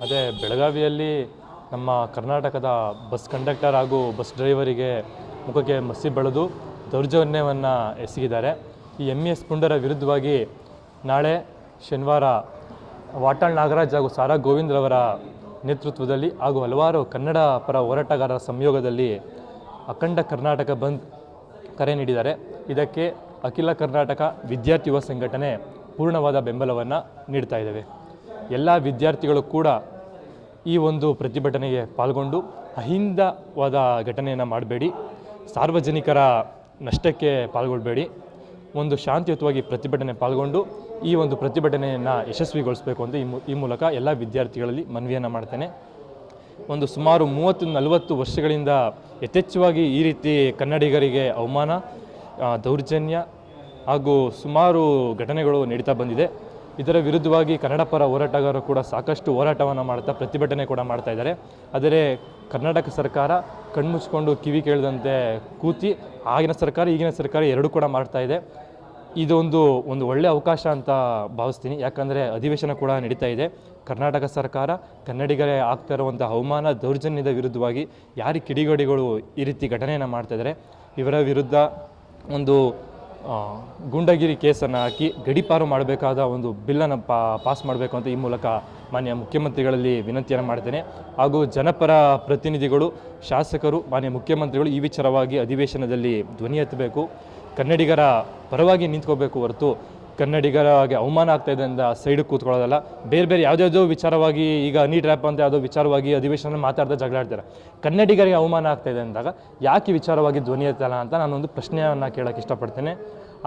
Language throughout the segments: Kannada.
ಅದೇ ಬೆಳಗಾವಿಯಲ್ಲಿ ನಮ್ಮ ಕರ್ನಾಟಕದ ಬಸ್ ಕಂಡಕ್ಟರ್ ಹಾಗೂ ಬಸ್ ಡ್ರೈವರಿಗೆ ಮುಖಕ್ಕೆ ಮಸಿ ಬೆಳೆದು ದೌರ್ಜನ್ಯವನ್ನು ಎಸಗಿದ್ದಾರೆ. ಈ MES ಪುಂಡರ ವಿರುದ್ಧವಾಗಿ ನಾಳೆ ಶನಿವಾರ ವಾಟಾಳ್ ನಾಗರಾಜ್ ಹಾಗೂ ಸಾರಾ ಗೋವಿಂದ್ರವರ ನೇತೃತ್ವದಲ್ಲಿ ಹಾಗೂ ಹಲವಾರು ಕನ್ನಡ ಪರ ಹೋರಾಟಗಾರರ ಸಂಯೋಗದಲ್ಲಿ ಅಖಂಡ ಕರ್ನಾಟಕ ಬಂದ್ ಕರೆ ನೀಡಿದ್ದಾರೆ. ಇದಕ್ಕೆ ಅಖಿಲ ಕರ್ನಾಟಕ ವಿದ್ಯಾರ್ಥಿ ಯುವ ಸಂಘಟನೆ ಪೂರ್ಣವಾದ ಬೆಂಬಲವನ್ನು ನೀಡ್ತಾ ಇದ್ದೇವೆ. ಎಲ್ಲ ವಿದ್ಯಾರ್ಥಿಗಳು ಕೂಡ ಈ ಒಂದು ಪ್ರತಿಭಟನೆಗೆ ಪಾಲ್ಗೊಂಡು ಅಹಿಂದವಾದ ಘಟನೆಯನ್ನು ಮಾಡಬೇಡಿ, ಸಾರ್ವಜನಿಕರ ನಷ್ಟಕ್ಕೆ ಪಾಲ್ಗೊಳ್ಳಬೇಡಿ, ಒಂದು ಶಾಂತಿಯುತವಾಗಿ ಪ್ರತಿಭಟನೆ ಪಾಲ್ಗೊಂಡು ಈ ಒಂದು ಪ್ರತಿಭಟನೆಯನ್ನು ಯಶಸ್ವಿಗೊಳಿಸಬೇಕು ಅಂತ ಈ ಮೂಲಕ ಎಲ್ಲ ವಿದ್ಯಾರ್ಥಿಗಳಲ್ಲಿ ಮನವಿಯನ್ನು ಮಾಡ್ತೇನೆ. ಒಂದು ಸುಮಾರು 30-40 ವರ್ಷಗಳಿಂದ ಯಥೇಚ್ಛವಾಗಿ ಈ ರೀತಿ ಕನ್ನಡಿಗರಿಗೆ ಅವಮಾನ, ದೌರ್ಜನ್ಯ ಹಾಗೂ ಸುಮಾರು ಘಟನೆಗಳು ನಡೀತಾ ಬಂದಿದೆ. ಇದರ ವಿರುದ್ಧವಾಗಿ ಕನ್ನಡ ಪರ ಹೋರಾಟಗಾರರು ಕೂಡ ಸಾಕಷ್ಟು ಹೋರಾಟವನ್ನು ಮಾಡ್ತಾ ಪ್ರತಿಭಟನೆ ಕೂಡ ಮಾಡ್ತಾ ಇದ್ದಾರೆ. ಆದರೆ ಕರ್ನಾಟಕ ಸರ್ಕಾರ ಕಣ್ಮುಚ್ಕೊಂಡು ಕಿವಿ ಕೇಳದಂತೆ ಕೂತಿ ಆಗಿನ ಸರ್ಕಾರ ಈಗಿನ ಸರ್ಕಾರ ಎರಡೂ ಕೂಡ ಮಾಡ್ತಾ ಇದೆ. ಇದೊಂದು ಒಳ್ಳೆಯ ಅವಕಾಶ ಅಂತ ಭಾವಿಸ್ತೀನಿ. ಯಾಕಂದರೆ ಅಧಿವೇಶನ ಕೂಡ ನಡೀತಾ ಇದೆ. ಕರ್ನಾಟಕ ಸರ್ಕಾರ ಕನ್ನಡಿಗರೇ ಆಗ್ತಾ ಇರುವಂಥ ಅವಮಾನ, ದೌರ್ಜನ್ಯದ ವಿರುದ್ಧವಾಗಿ ಯಾರು ಕಿಡಿಗೇಡಿಗಳು ಈ ರೀತಿ ಘಟನೆಯನ್ನು ಮಾಡ್ತಾಯಿದ್ದಾರೆ ಇವರ ವಿರುದ್ಧ ಒಂದು ಗೂಂಡಾಗಿರಿ ಕೇಸನ್ನು ಹಾಕಿ ಗಡೀಪಾರು ಮಾಡಬೇಕಾದ ಒಂದು ಬಿಲ್ಲನ್ನು ಪಾಸ್ ಮಾಡಬೇಕು ಅಂತ ಈ ಮೂಲಕ ಮಾನ್ಯ ಮುಖ್ಯಮಂತ್ರಿಗಳಲ್ಲಿ ವಿನಂತಿಯನ್ನು ಮಾಡ್ತೇನೆ. ಹಾಗೂ ಜನಪರ ಪ್ರತಿನಿಧಿಗಳು, ಶಾಸಕರು, ಮಾನ್ಯ ಮುಖ್ಯಮಂತ್ರಿಗಳು ಈ ವಿಚಾರವಾಗಿ ಅಧಿವೇಶನದಲ್ಲಿ ಧ್ವನಿ ಎತ್ತಬೇಕು, ಕನ್ನಡಿಗರ ಪರವಾಗಿ ನಿಂತ್ಕೋಬೇಕು ಹೊರತು ಕನ್ನಡಿಗರಿಗೆ ಅವಮಾನ ಆಗ್ತಾಯಿದೆ ಅಂತ ಸೈಡಿಗೆ ಕೂತ್ಕೊಳ್ಳೋದಲ್ಲ. ಬೇರೆ ಯಾವುದ್ಯಾವುದೋ ವಿಚಾರವಾಗಿ ಈಗ ನೀಟ್ ರ್ಯಾಪ್ ಅಂತ ಯಾವುದೋ ವಿಚಾರವಾಗಿ ಅಧಿವೇಶನ ಮಾತಾಡ್ತಾ ಜಗಳಾಡ್ತಾರೆ. ಕನ್ನಡಿಗರಿಗೆ ಅವಮಾನ ಆಗ್ತಾಯಿದೆ ಅಂದಾಗ ಯಾಕೆ ವಿಚಾರವಾಗಿ ಧ್ವನಿ ಎತ್ತಲ್ಲ ಅಂತ ನಾನೊಂದು ಪ್ರಶ್ನೆಯನ್ನು ಕೇಳೋಕ್ಕೆ ಇಷ್ಟಪಡ್ತೇನೆ.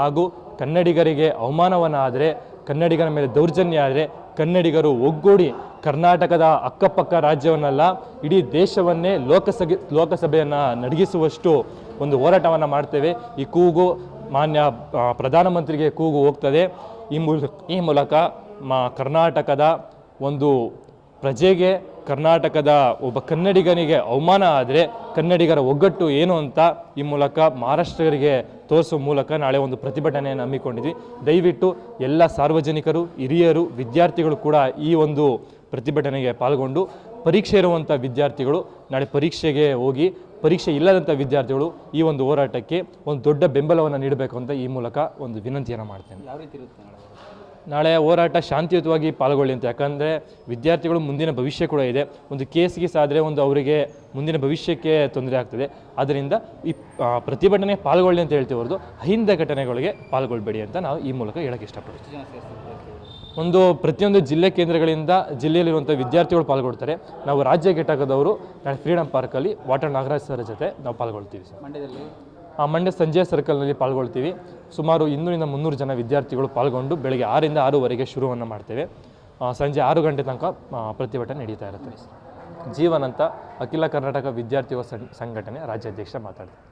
ಹಾಗೂ ಕನ್ನಡಿಗರಿಗೆ ಅವಮಾನವನ್ನು ಆದರೆ, ಕನ್ನಡಿಗರ ಮೇಲೆ ದೌರ್ಜನ್ಯ ಆದರೆ ಕನ್ನಡಿಗರು ಒಗ್ಗೂಡಿ ಕರ್ನಾಟಕದ ಅಕ್ಕಪಕ್ಕ ರಾಜ್ಯವನ್ನೆಲ್ಲ ಇಡೀ ದೇಶವನ್ನೇ ಲೋಕಸಭೆಯನ್ನು ನಡಗಿಸುವಷ್ಟು ಒಂದು ಹೋರಾಟವನ್ನು ಮಾಡ್ತೇವೆ. ಈ ಕೂಗು ಮಾನ್ಯ ಪ್ರಧಾನಮಂತ್ರಿಗೆ ಕೂಗು ಹೋಗ್ತದೆ. ಈ ಮೂಲಕ ಕರ್ನಾಟಕದ ಒಂದು ಪ್ರಜೆಗೆ, ಕರ್ನಾಟಕದ ಒಬ್ಬ ಕನ್ನಡಿಗನಿಗೆ ಅವಮಾನ ಆದರೆ ಕನ್ನಡಿಗರ ಒಗ್ಗಟ್ಟು ಏನು ಅಂತ ಈ ಮೂಲಕ ಮಹಾರಾಷ್ಟ್ರೀಯರಿಗೆ ತೋರಿಸುವ ಮೂಲಕ ನಾಳೆ ಒಂದು ಪ್ರತಿಭಟನೆಯನ್ನು ಹಮ್ಮಿಕೊಂಡಿದ್ವಿ. ದಯವಿಟ್ಟು ಎಲ್ಲ ಸಾರ್ವಜನಿಕರು, ಹಿರಿಯರು, ವಿದ್ಯಾರ್ಥಿಗಳು ಕೂಡ ಈ ಒಂದು ಪ್ರತಿಭಟನೆಗೆ ಪಾಲ್ಗೊಂಡು ಪರೀಕ್ಷೆ ಇರುವಂಥ ವಿದ್ಯಾರ್ಥಿಗಳು ನಾಳೆ ಪರೀಕ್ಷೆಗೆ ಹೋಗಿ, ಪರೀಕ್ಷೆ ಇಲ್ಲದಂಥ ವಿದ್ಯಾರ್ಥಿಗಳು ಈ ಒಂದು ಹೋರಾಟಕ್ಕೆ ಒಂದು ದೊಡ್ಡ ಬೆಂಬಲವನ್ನು ನೀಡಬೇಕು ಅಂತ ಈ ಮೂಲಕ ಒಂದು ವಿನಂತಿಯನ್ನು ಮಾಡ್ತೇನೆ. ಯಾವ ರೀತಿ ಇರುತ್ತೆ ನಾಳೆ ಹೋರಾಟ ಶಾಂತಿಯುತವಾಗಿ ಪಾಲ್ಗೊಳ್ಳಿ ಅಂತ. ಯಾಕಂದರೆ ವಿದ್ಯಾರ್ಥಿಗಳು ಮುಂದಿನ ಭವಿಷ್ಯ ಕೂಡ ಇದೆ. ಒಂದು ಕೇಸ್ಗೆ ಸಾದರೆ ಒಂದು ಅವರಿಗೆ ಮುಂದಿನ ಭವಿಷ್ಯಕ್ಕೆ ತೊಂದರೆ ಆಗ್ತದೆ. ಆದ್ದರಿಂದ ಈ ಪ್ರತಿಭಟನೆ ಪಾಲ್ಗೊಳ್ಳಿ ಅಂತ ಹೇಳ್ತೀವಿ ಹೊರತು ಅಹಿಂದ ಘಟನೆಗಳಿಗೆ ಪಾಲ್ಗೊಳ್ಬೇಡಿ ಅಂತ ನಾವು ಈ ಮೂಲಕ ಹೇಳೋಕ್ಕೆ ಇಷ್ಟಪಡ್ತೀವಿ. ಪ್ರತಿಯೊಂದು ಜಿಲ್ಲೆ ಕೇಂದ್ರಗಳಿಂದ ಜಿಲ್ಲೆಯಲ್ಲಿರುವಂಥ ವಿದ್ಯಾರ್ಥಿಗಳು ಪಾಲ್ಗೊಳ್ತಾರೆ. ನಾವು ರಾಜ್ಯ ಘಟಕದವರು ನಾಳೆ ಫ್ರೀಡಮ್ ಪಾರ್ಕಲ್ಲಿ ವಾಟಾಳ್ ನಾಗರಾಜ್ ಸರ್ ಜೊತೆ ನಾವು ಪಾಲ್ಗೊಳ್ತೀವಿ ಸರ್. ಮಂಡ್ಯ ಸಂಜೆ ಸರ್ಕಲ್ನಲ್ಲಿ ಪಾಲ್ಗೊಳ್ತೀವಿ. ಸುಮಾರು 200-300 ಜನ ವಿದ್ಯಾರ್ಥಿಗಳು ಪಾಲ್ಗೊಂಡು ಬೆಳಗ್ಗೆ 6ರಿಂದ 6ವರೆಗೆ ಶುರುವನ್ನು ಮಾಡ್ತೇವೆ. ಸಂಜೆ 6 ಗಂಟೆ ತನಕ ಪ್ರತಿಭಟನೆ ನಡೀತಾ ಇರುತ್ತೆ. ಜೀವನ್ ಅಂತ ಅಖಿಲ ಕರ್ನಾಟಕ ವಿದ್ಯಾರ್ಥಿ ಸಂಘಟನೆ ರಾಜ್ಯಾಧ್ಯಕ್ಷ ಮಾತಾಡ್ತಾರೆ.